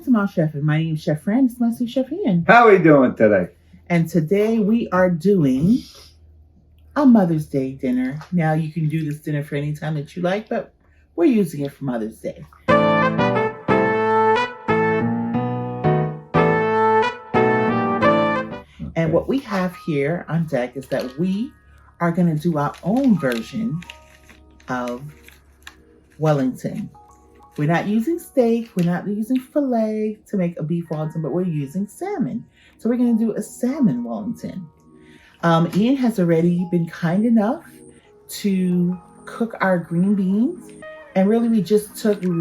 Wellington, my chef, and my name is Chef Fran. This is my sous chef Ian. How are we doing today? And today we are doing a Mother's Day dinner. Now you can do this dinner for any time that you like, but we're using it for Mother's Day. And what we have here on deck is that we are going to do our own version of Wellington. We're not using steak, we're not using filet to make a beef Wellington, but we're using salmon. So we're going to do a salmon Wellington. Ian has already been kind enough to cook our green beans. And really we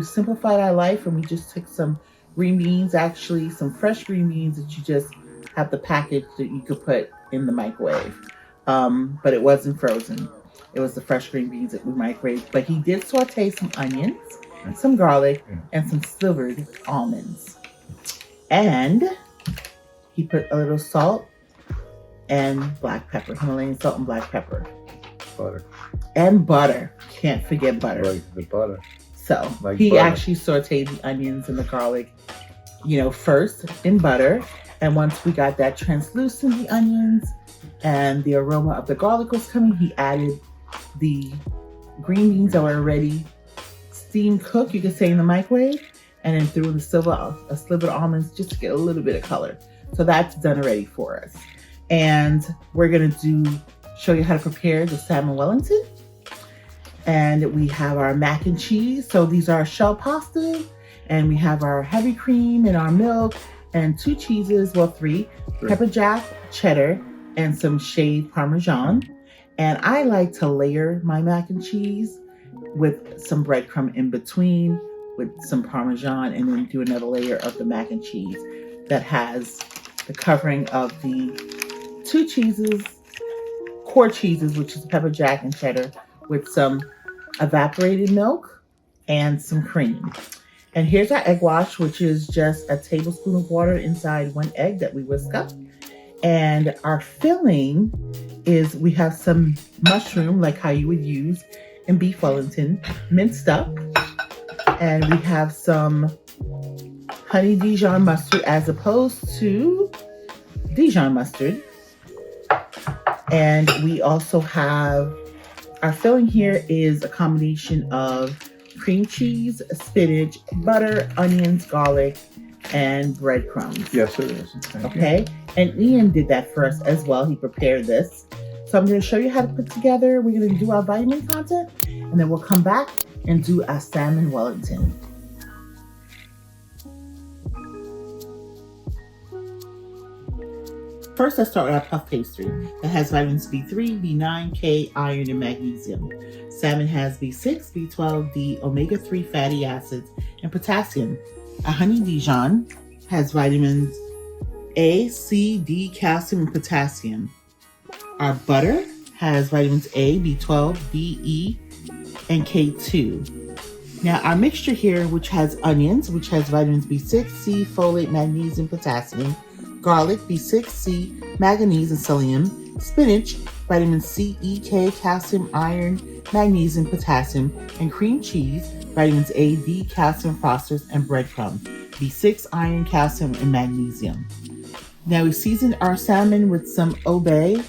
simplified our life and we just took some green beans, actually some fresh green beans that you just have the package that you could put in the microwave. But it wasn't frozen. It was the fresh green beans that we microwaved. But he did saute some onions, some garlic, and some slivered almonds. And he put a little salt and black pepper, Himalayan salt and black pepper. Butter. And butter. Can't forget butter. Like the butter. So Like he butter. actually sauteed the onions and the garlic, first in butter. And once we got that translucent, the onions and the aroma of the garlic was coming, he added the green beans that were already steam cooked, you could say, in the microwave, and then threw in the slivered almonds just to get a little bit of color. So that's done already for us. And we're gonna show you how to prepare the salmon Wellington. And we have our mac and cheese. So these are shell pasta, and we have our heavy cream and our milk and 2 cheeses, well 3, pepper jack, cheddar, and some shaved Parmesan. And I like to layer my mac and cheese with some breadcrumb in between with some Parmesan, and then do another layer of the mac and cheese that has the covering of the 2 cheeses, core cheeses, which is pepper jack and cheddar, with some evaporated milk and some cream. And here's our egg wash, which is just a tablespoon of water inside 1 egg that we whisk up. And our filling is, we have some mushroom, like how you would use in beef Wellington, minced up. And we have some honey Dijon mustard as opposed to Dijon mustard. And we also have, our filling here is a combination of cream cheese, spinach, butter, onions, garlic, and breadcrumbs. Yes, it is. Okay, and Ian did that for us as well. He prepared this. So I'm going to show you how to put together. We're going to do our vitamin content, and then we'll come back and do our salmon Wellington. First, let's start with our puff pastry that has vitamins B3, B9, K, iron, and magnesium. Salmon has B6, B12, D, omega-3 fatty acids, and potassium. A honey Dijon has vitamins A, C, D, calcium, and potassium. Our butter has vitamins A, B12, D, E, and K2. Now, our mixture here, which has onions, which has vitamins B6, C, folate, magnesium, potassium, garlic, B6, C, manganese, and selenium, spinach, vitamin C, E, K, calcium, iron, magnesium, potassium, and cream cheese, vitamins A, D, calcium, phosphorus, and breadcrumb, B6, iron, calcium, and magnesium. Now we seasoned our salmon with some obey,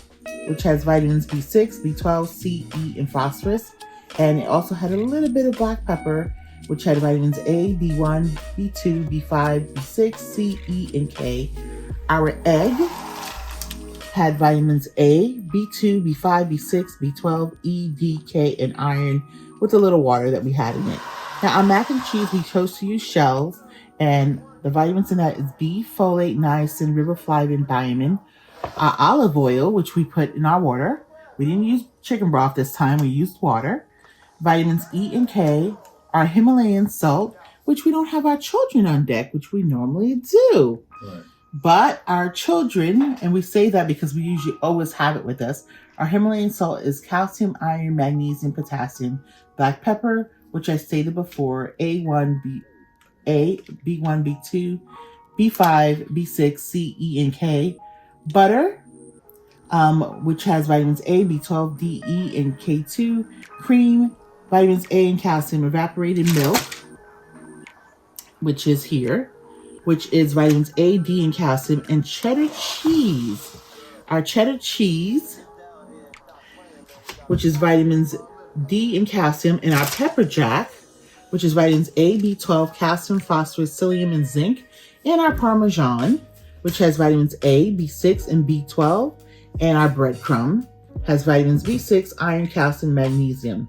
which has vitamins B6, B12, C, E, and phosphorus, and it also had a little bit of black pepper, which had vitamins A, B1, B2, B5, B6, C, E, and K. Our egg had vitamins A, B2, B5, B6, B12, E, D, K, and iron, with a little water that we had in it. Now, our mac and cheese, we chose to use shells, and the vitamins in that is B, folate, niacin, riboflavin, thiamine. Our olive oil, which we put in our water. We didn't use chicken broth this time, we used water. Vitamins E and K. Our Himalayan salt, which we don't have our children on deck, which we normally do. Right. But our children, and we say that because we usually always have it with us, our Himalayan salt is calcium, iron, magnesium, potassium, black pepper, which I stated before, A1, B1, B2, B5, B6, C, E, and K. Butter, which has vitamins A, B12, D, E, and K2. Cream, vitamins A and calcium. Evaporated milk, which is here. which is vitamins A, D, and calcium, and cheddar cheese. Our cheddar cheese, which is vitamins D and calcium, and our pepper jack, which is vitamins A, B12, calcium, phosphorus, psyllium, and zinc, and our Parmesan, which has vitamins A, B6, and B12, and our breadcrumb has vitamins B6, iron, calcium, magnesium.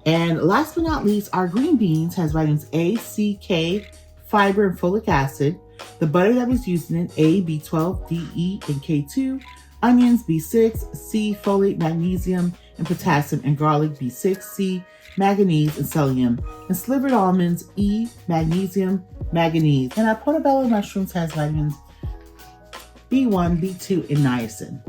And last but not least, our green beans has vitamins A, C, K, fiber, and folic acid. The butter that was used in it, A, B12, D, E, and K2. Onions, B6, C, folate, magnesium, and potassium, and garlic, B6, C, manganese, and psyllium. And slivered almonds, E, magnesium, manganese. And our portobello mushrooms has vitamins B1, B2, and niacin.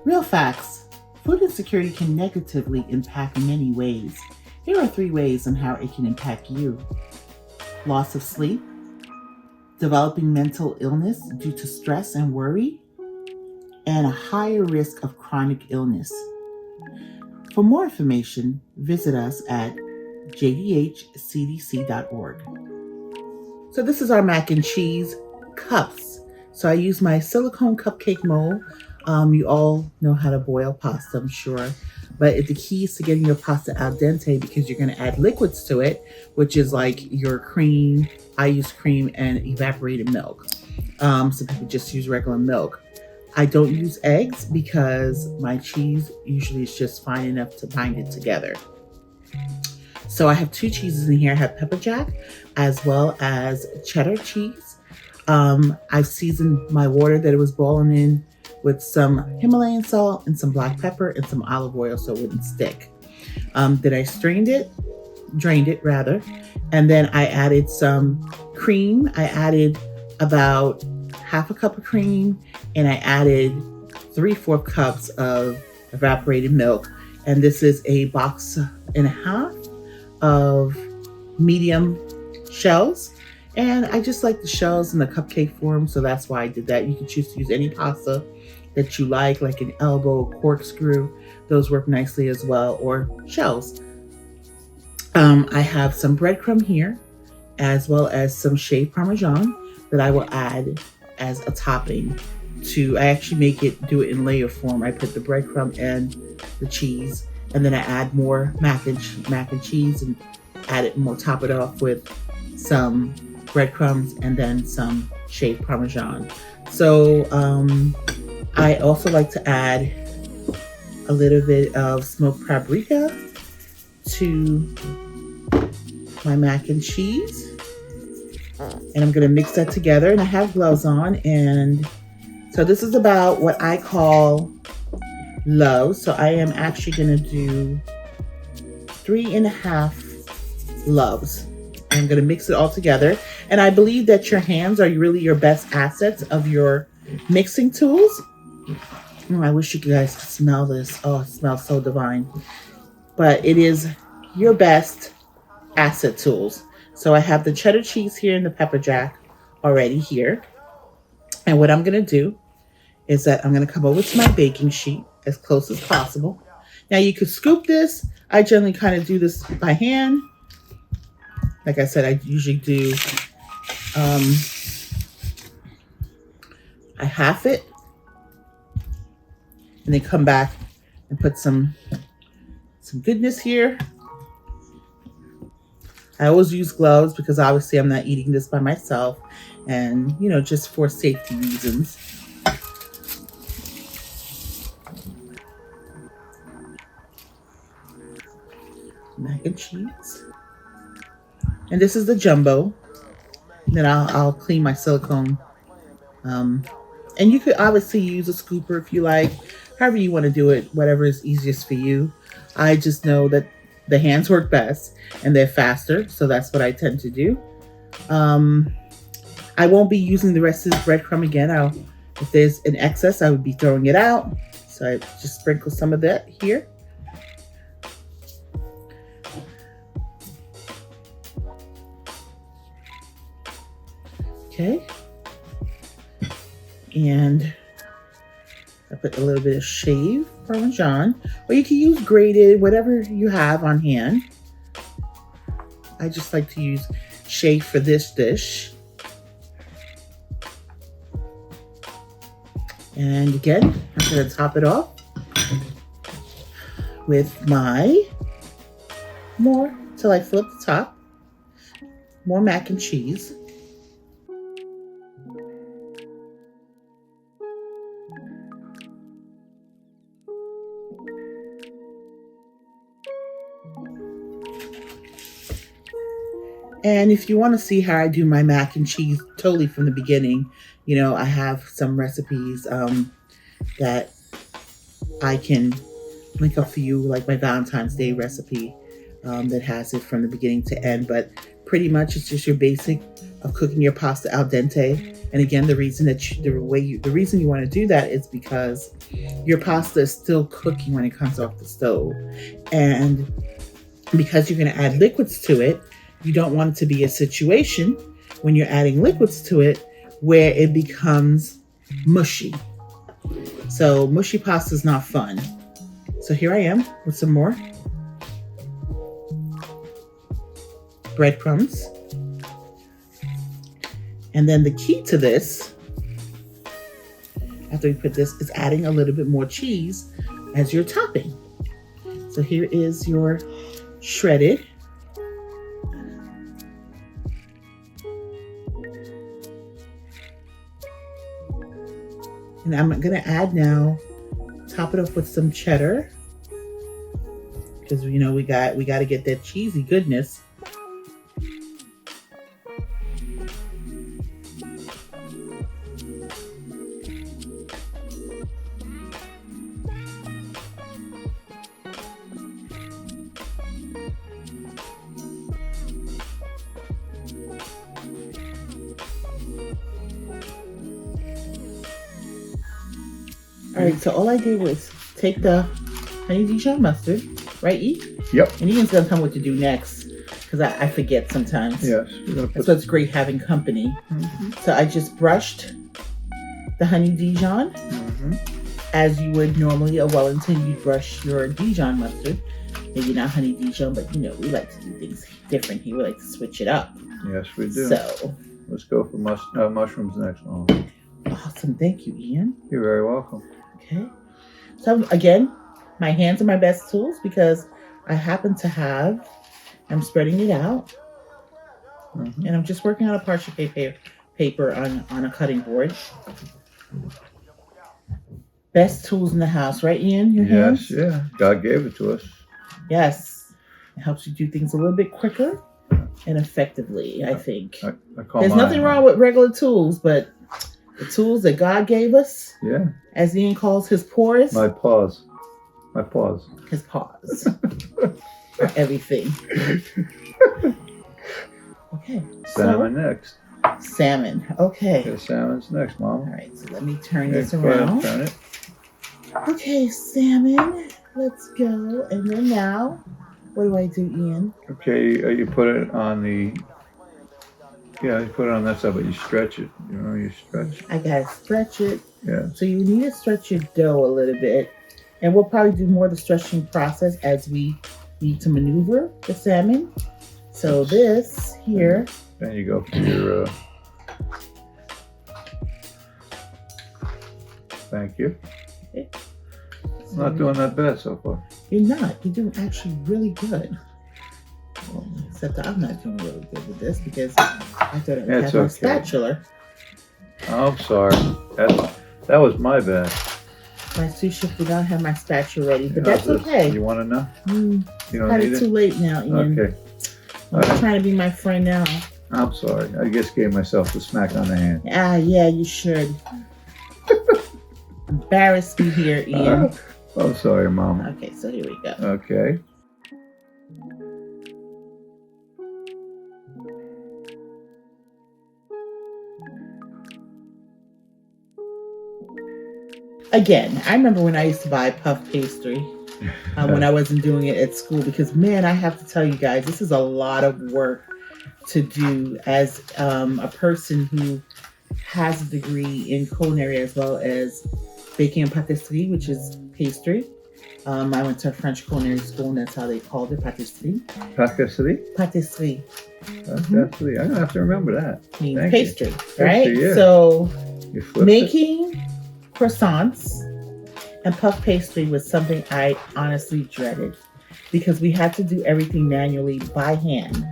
Real facts. Food insecurity can negatively impact in many ways. Here are 3 ways on how it can impact you. Loss of sleep, developing mental illness due to stress and worry, and a higher risk of chronic illness. For more information, visit us at jdhcdc.org. So this is our mac and cheese cups. So I use my silicone cupcake mold. You all know how to boil pasta, I'm sure. But the key is to getting your pasta al dente, because you're going to add liquids to it, which is like your cream. I use cream and evaporated milk. Some people just use regular milk. I don't use eggs because my cheese usually is just fine enough to bind it together. So I have 2 cheeses in here. I have pepper jack as well as cheddar cheese. I've seasoned my water that it was boiling in with some Himalayan salt and some black pepper and some olive oil so it wouldn't stick. Then I drained it, and then I added some cream. I added about half a cup of cream, and I added 3/4 cups of evaporated milk. And this is a box and a half of medium shells. And I just like the shells in the cupcake form, so that's why I did that. You can choose to use any pasta that you like an elbow, corkscrew. Those work nicely as well, or shells. I have some breadcrumb here, as well as some shaved Parmesan that I will add as a topping. I actually do it in layer form. I put the breadcrumb and the cheese, and then I add more mac and cheese and top it off with some breadcrumbs and then some shaved Parmesan. So I also like to add a little bit of smoked paprika to my mac and cheese. And I'm going to mix that together, and I have gloves on. And so this is about what I call low. So I am actually going to do 3.5 loaves. I'm going to mix it all together. And I believe that your hands are really your best assets of your mixing tools. I wish you guys could smell this. Oh, it smells so divine. But it is your best asset tools. So I have the cheddar cheese here and the pepper jack already here. And what I'm going to do is that I'm going to come over to my baking sheet as close as possible. Now you could scoop this. I generally kind of do this by hand. Like I said, I usually do, I half it and then come back and put some goodness here. I always use gloves because obviously I'm not eating this by myself, and just for safety reasons. Mac and cheese. And this is the jumbo. Then I'll clean my silicone. And you could obviously use a scooper if you like. However you want to do it, whatever is easiest for you. I just know that the hands work best and they're faster, so that's what I tend to do. I won't be using the rest of this breadcrumb again. If there's an excess, I would be throwing it out. So I just sprinkle some of that here. Okay. And I put a little bit of shaved Parmesan, or you can use grated, whatever you have on hand. I just like to use shade for this dish. And again, I'm going to top it off with my more till I flip the top. More mac and cheese. And if you want to see how I do my mac and cheese totally from the beginning, you know, I have some recipes that I can link up for you, like my Valentine's Day recipe that has it from the beginning to end. But pretty much it's just your basic of cooking your pasta al dente. And again, the reason you want to do that is because your pasta is still cooking when it comes off the stove. And because you're going to add liquids to it, you don't want it to be a situation when you're adding liquids to it where it becomes mushy. So mushy pasta is not fun. So here I am with some more breadcrumbs. And then the key to this, after we put this, is adding a little bit more cheese as your topping. So here is your shredded and I'm going to add now, top it up with some cheddar, because you know we got to get that cheesy goodness. All right, so all I did was take the honey Dijon mustard, right, E? Yep. And Ian's gonna tell me what to do next, because I forget sometimes. Yes. That's what's great having company. Mm-hmm. So I just brushed the honey Dijon, as you would normally a Wellington. You brush your Dijon mustard. Maybe not honey Dijon, but you know we like to do things different here. We like to switch it up. Yes, we do. So let's go for mushrooms next. Oh. Awesome, thank you, Ian. You're very welcome. Okay. So again, my hands are my best tools because I happen to have, I'm spreading it out, and I'm just working on a parchment paper on a cutting board. Best tools in the house, right, Ian? Your hands? Yes, yeah. God gave it to us. Yes. It helps you do things a little bit quicker and effectively, I think. I call There's nothing wrong with regular tools, but the tools that God gave us, yeah, as Ian calls his paws. My paws. My paws. His paws. For everything. Okay. Salmon next. Salmon. Okay. Okay, salmon's next, Mom. All right, so let me turn Okay, this go ahead, around. turn it. Okay, salmon. Let's go. And then now, what do I do, Ian? Okay, you put it on the, yeah, you put it on that side, but you stretch it. You know, you stretch. I gotta stretch it. Yeah. So you need to stretch your dough a little bit. And we'll probably do more of the stretching process as we need to maneuver the salmon. So this here. Then you go for your, thank you. Okay. I'm not doing that bad so far. You're not. You're doing actually really good. Well, except that I'm not doing really good with this because I thought I would have my spatula. Oh, I'm sorry. That was my bad. My sous chef did not have my spatula ready, but that's okay. You want to know? You don't Kind need of too it? late now, Ian. Okay. I'm trying to be my friend now. I'm sorry. I just gave myself a smack on the hand. Ah, yeah, you should. Embarrass me here, Ian. I'm sorry, Mama. Okay, so here we go. Okay. Again, I remember when I used to buy puff pastry when I wasn't doing it at school because, man, I have to tell you guys, this is a lot of work to do as a person who has a degree in culinary as well as baking and patisserie, which is pastry. I went to a French culinary school, and that's how they called it, pâtisserie. Pâtisserie? Pâtisserie Pâtisserie. I'm gonna have to remember that. means Thank pastry, you. right? Pastry, yeah. So You flipped it. making croissants and puff pastry was something I honestly dreaded because we had to do everything manually by hand.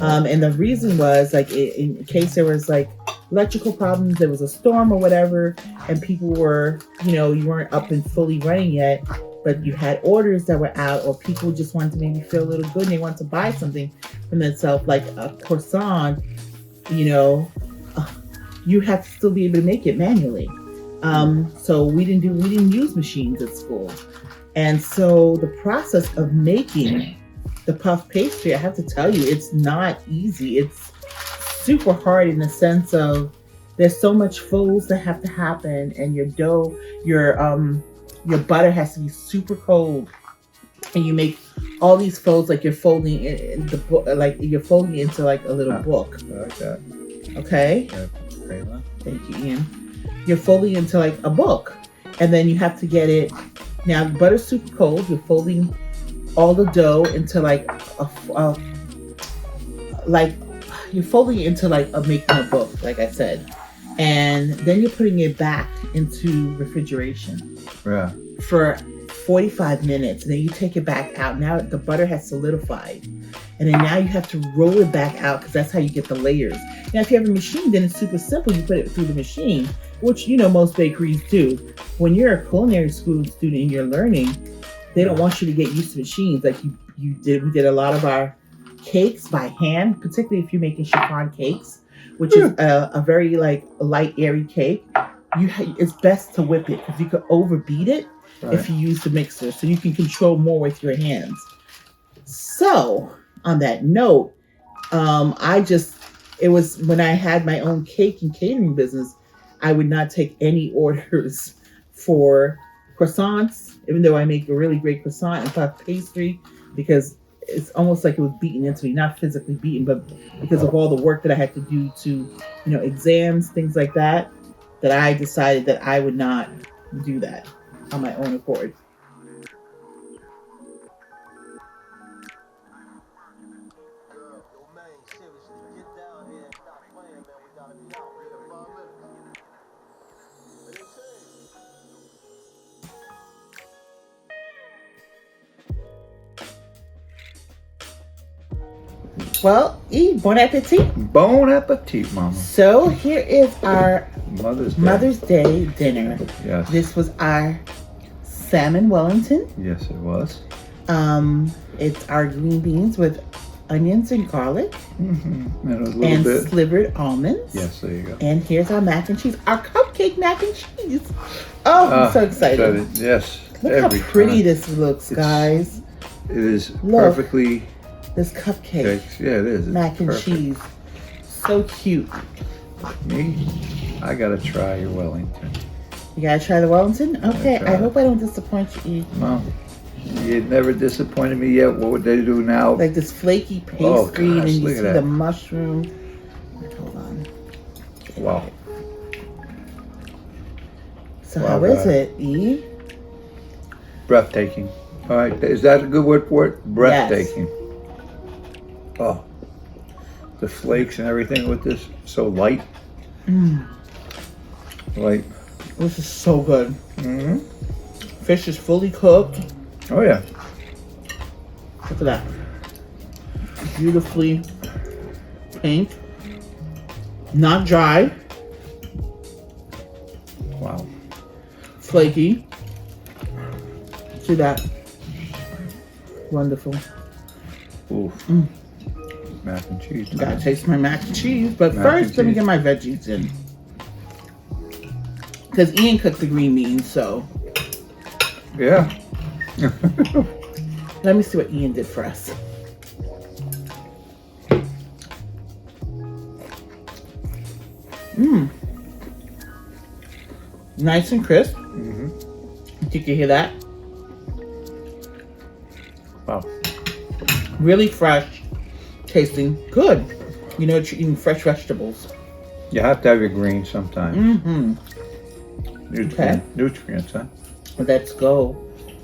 And the reason was like in case there was like electrical problems, there was a storm or whatever, and people were, you weren't up and fully running yet, but you had orders that were out, or people just wanted to maybe feel a little good and they wanted to buy something from themselves, like a croissant, you have to still be able to make it manually. So we didn't use machines at school. And so the process of making the puff pastry, I have to tell you, it's not easy. It's super hard in the sense of there's so much folds that have to happen, and your dough, your butter has to be super cold, and you make all these folds like you're folding in the book, like you're folding into like a little book. I like that. Okay. Yeah. Thank you, Ian. You're folding into like a book, and then you have to get it. Now the butter's super cold. You're folding all the dough into like you're folding it into like making a book, like I said, and then you're putting it back into refrigeration for 45 minutes, and then you take it back out. Now the butter has solidified, and then now you have to roll it back out because that's how you get the layers. Now if you have a machine, then it's super simple. You put it through the machine, which most bakeries do. When you're a culinary school student and you're learning, they don't want you to get used to machines like we did a lot of our cakes by hand, particularly if you're making chiffon cakes, which is a very like light, airy cake. It's best to whip it because you could overbeat it if you use the mixer, so you can control more with your hands. So on that note, it was when I had my own cake and catering business, I would not take any orders for croissants, even though I make a really great croissant and puff pastry, because it's almost like it was beaten into me, not physically beaten, but because of all the work that I had to do to, exams, things like that, that I decided that I would not do that on my own accord. Well, bon appetit. Bon appetit, Mama. So here is our Mother's Day dinner. Yes. This was our salmon Wellington. Yes, it was. It's our green beans with onions and garlic. Mm-hmm. And a little and bit. slivered almonds. Yes, there you go. And here's our mac and cheese. Our cupcake mac and cheese. Oh, I'm so excited. Yes. Look how pretty this looks, guys. It is perfectly... This cupcake. Yeah, it is. Mac and cheese. So cute. Me? I gotta try your Wellington. You gotta try the Wellington? Okay, I hope I don't disappoint you, E. Mom, you never disappointed me yet. What would they do now? Like this flaky pastry, and then you see the mushroom. Hold on. Wow. So how is it, E? Breathtaking. All right, is that a good word for it? Breathtaking. Yes. Oh, the flakes and everything with this, so light. Light. This is so good. Mm-hmm. Fish is fully cooked. Oh yeah. Look at that. Beautifully pink. Not dry. Wow. Flaky. See that? Wonderful. Oof. Mac and cheese. Gotta taste my mac and cheese, but first let me get my veggies in. Because Ian cooked the green beans, so. Yeah. Let me see what Ian did for us. Nice and crisp. You can hear that? Wow. Really fresh. Tasting good. You know, you're eating fresh vegetables. You have to have your greens sometimes. Nutrients, huh? Let's go.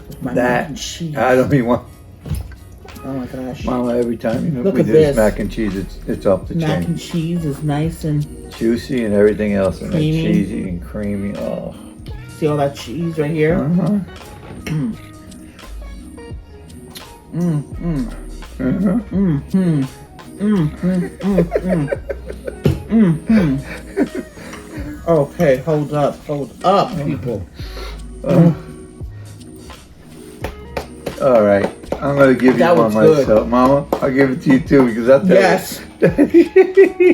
with my That, mac and cheese. I don't even want. Oh my gosh. Mama, every time Look we at do this. mac and cheese, it's off the Mac chain. and cheese is nice and Juicy and everything else, and then creamy. cheesy and creamy. Oh. see all that cheese right here. Uh-huh. Mm. Mm, mm, Uh-huh. mm, mm, mm, mm, mm, mm, mm. Okay, hold up, people. All right, I'm gonna give you That one was good. myself, Mama. I'll give it to you too because I'll tell Yes.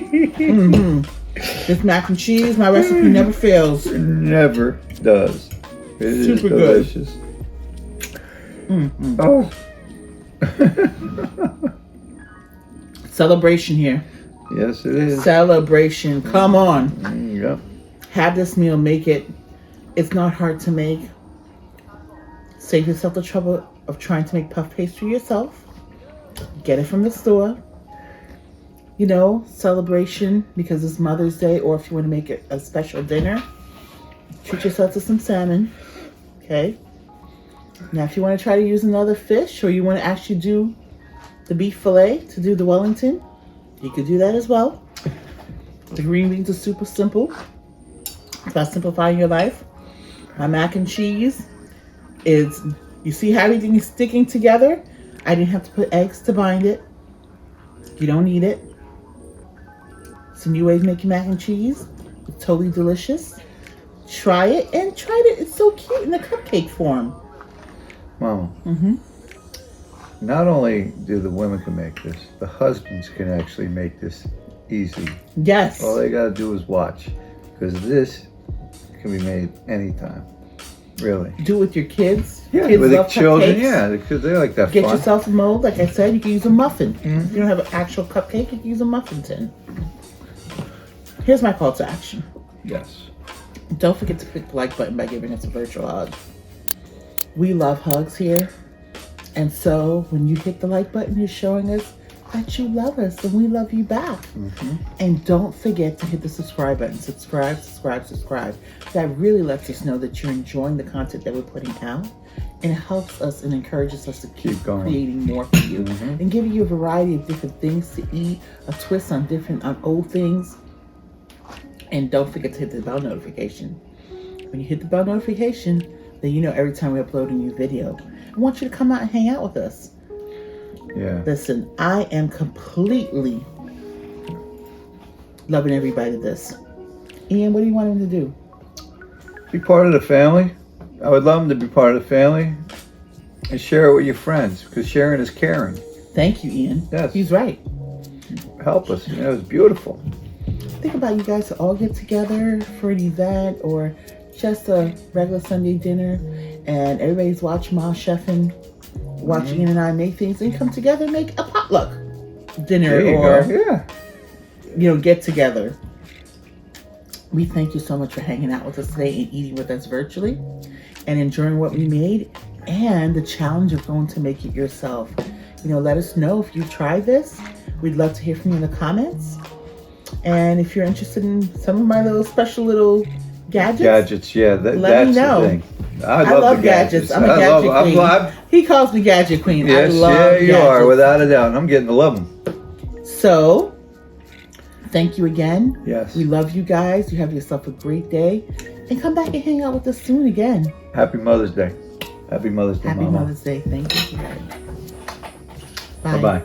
Mm-hmm. This mac and cheese, my recipe never fails. It never does. It is Super good. delicious. Mm-hmm. Oh. Celebration here. Yes, it is. Celebration. Come on. Yep. Have this meal. Make it. It's not hard to make. Save yourself the trouble of trying to make puff pastry yourself. Get it from the store. You know, celebration because it's Mother's Day, or if you want to make it a special dinner, treat yourself to some salmon. Okay. Now, if you want to try to use another fish, or you want to actually do the beef fillet to do the Wellington, you could do that as well. The green beans are super simple. It's about simplifying your life. My mac and cheese is, you see how everything is sticking together? I didn't have to put eggs to bind it. You don't need it. It's a new way of making mac and cheese. It's totally delicious. Try it and try it. It's so cute in the cupcake form. Mama. Mm-hmm. Not only do the women can make this, the husbands can actually make this easy. Yes. All they gotta do is watch, because this can be made anytime. Really. Do it with your kids. Yeah, Kids with the love children. cupcakes. Yeah, because they like that Get fun. yourself a mold. Like I said, you can use a muffin. Mhm. If you don't have an actual cupcake, you can use a muffin tin. Here's my call to action. Yes. Don't forget to click the like button by giving us a virtual hug. We love hugs here. And so when you hit the like button, you're showing us that you love us and we love you back. Mm-hmm. And don't forget to hit the subscribe button. Subscribe, subscribe, subscribe. That really lets us know that you're enjoying the content that we're putting out. And it helps us and encourages us to keep going. creating more for you. Mm-hmm. And giving you a variety of different things to eat, a twist on old things. And don't forget to hit the bell notification. When you hit the bell notification, then you know every time we upload a new video. I want you to come out and hang out with us. Yeah. Listen, I am completely loving every bite of this. Ian, what do you want him to do? Be part of the family. I would love them to be part of the family. And share it with your friends, because sharing is caring. Thank you, Ian. Yes. He's right. Help us. You know, it's beautiful. Think about you guys to all get together for an event or just a regular Sunday dinner, and everybody's watching Ma chefing, watching Ian and I make things, and come together and make a potluck dinner There you or go. Yeah. get together. We thank you so much for hanging out with us today and eating with us virtually and enjoying what we made and the challenge of going to make it yourself. Let us know if you tried this. We'd love to hear from you in the comments. And if you're interested in some of my special little gadgets, yeah. let That's me know. the thing. I love gadgets. I'm a gadget queen. He calls me gadget queen. Yes, I love yeah, you gadgets. are, without a doubt. And I'm getting to love them. So, thank you again. Yes. We love you guys. You have yourself a great day. And come back and hang out with us soon again. Happy Mother's Day. Happy Mother's Day, Happy Mama. Mother's Day. Thank you. Bye. Bye-bye.